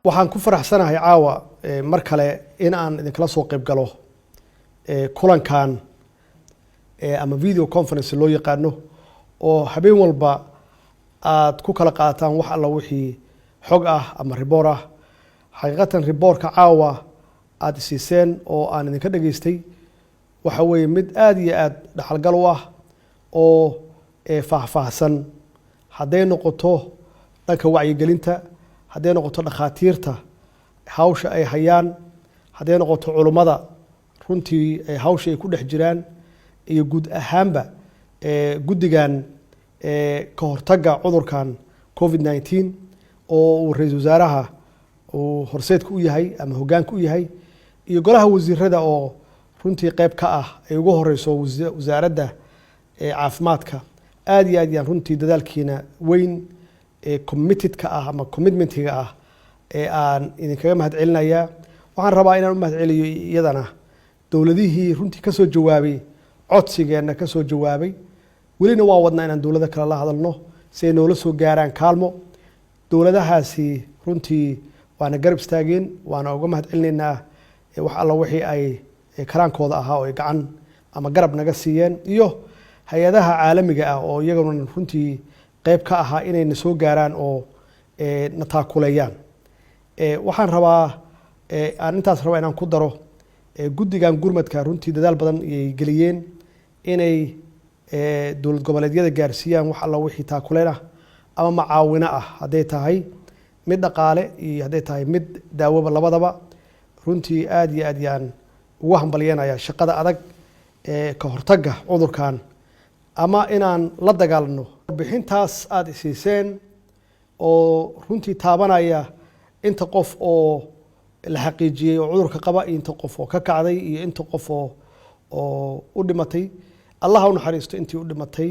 waxaan ku faraxsanahay caawa mar kale in aan idinkala soo qayb galo kulankan ama video conference loo yaqaano oo habeen walba aad ku kala qaataan wax alla wixii xog ah ama report ah xaqiiqatan reportka caawa aad siiseen oo aan idinka dhageystay waxa weeye mid aad iyo aad dhaxalgal u ah oo faahfaahsan hadday noqoto dhanka wacyigelinta hadday noqoto dhakhaatiirta hawsha ay hayaan hadday noqoto culummada runtii hawsha ay ku dhex jiraan iyo guud ahaanba guddigan ka hortagga cudurkan COVID-19 oo uu ra'iisul wasaaraha uu horseedka u yahay ama hoggaanka u yahay iyo golaha wasiirada oo runtii qayb ka ah ay ugu horeyso wasaaradda caafimaadka aad iyo aad yaan runtii dadaalkiina weyn committed-ka ah ama commitment-ga ah aan idinkaga mahadcelinayaa waxaan rabaa inaan u mahadceliyo iyadana dowladihii runtii ka soo jawaabay codsigeena ka soo jawaabay welina waa wadnaa inaan dowlado kale la hadalno si ay noola soo gaaraan kaalmo dowladahaasi runtii waana garab istaageen waana uga mahadcelinaynaa wax alla wixii ay karaankooda ahaa oo ay gacan ama garab naga siiyeen iyo hay-adaha caalamiga ah oo iyaguna runtii qayb ka ahaa inayna soo gaaraan oo na taakuleeyaan waxaan rabaa aan intaas rabaa inaan ku daro guddigan gurmadka runtii dadaal badan ayay geliyeen inay dowlad goboleedyada gaarsiiyaan wax alla wixii taakuleen ah ama macaawino ah hadday tahay mid dhaqaale iyo hadday tahay mid daawoba labadaba runtii aad iyo aad yaan ugu hambalyeynaya shaqada adag ka hortagga cudurkan ama inaan la dagaalno bixintaas aad siiseen oo runtii taabanaya inta qof oo la xaqiijiyey oo cudurka qaba iyo inta qof oo ka kacday iyo inta qof oo u dhimatay allah u naxariisto intii u dhimatay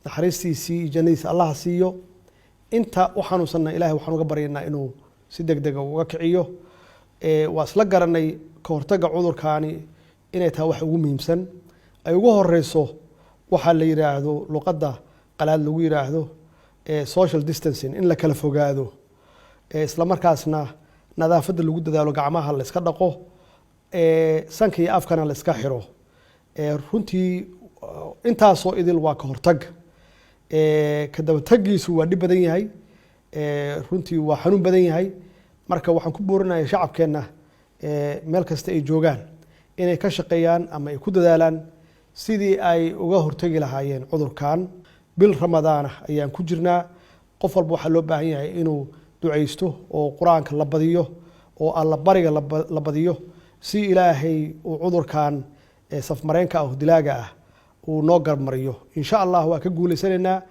naxariistiisii iyo jannadiisa allah siiyo inta u xanuunsanna ilaahay waxaan uga baryaynaa inuu si degdeg uga kiciyo waa isla garanay ka hortagga cudurkaani inay tahay wax ugu muhiimsan ay ugu horeyso waxaa la yiraahdo luqadda qalaad lagu yiraahdo social distancing in la kala fogaado isla markaasna nadaafadda lagu dadaalo gacmaha la iska dhaqo sanka iyo afkana la iska xiro runtii intaasoo idil waa ka hortag ka dabataggiisu waa dhib badan yahay runtii waa xanuun badan yahay marka waxaan ku boorinayaa shacabkeenna meel kasta ay joogaan inay ka shaqeeyaan ama ay ku dadaalaan sidii ay uga hortagi lahaayeen cudurkan bil ramadaana ayaan ku jirnaa qof walba waxaa loo baahan yahay inuu ducaysto oo qur-aanka la badiyo oo alla bariga la badiyo si ilaahay uu cudurkan safmareenka ah dilaaga ah uu noo garmariyo insha allah waa ka guuleysanaynaa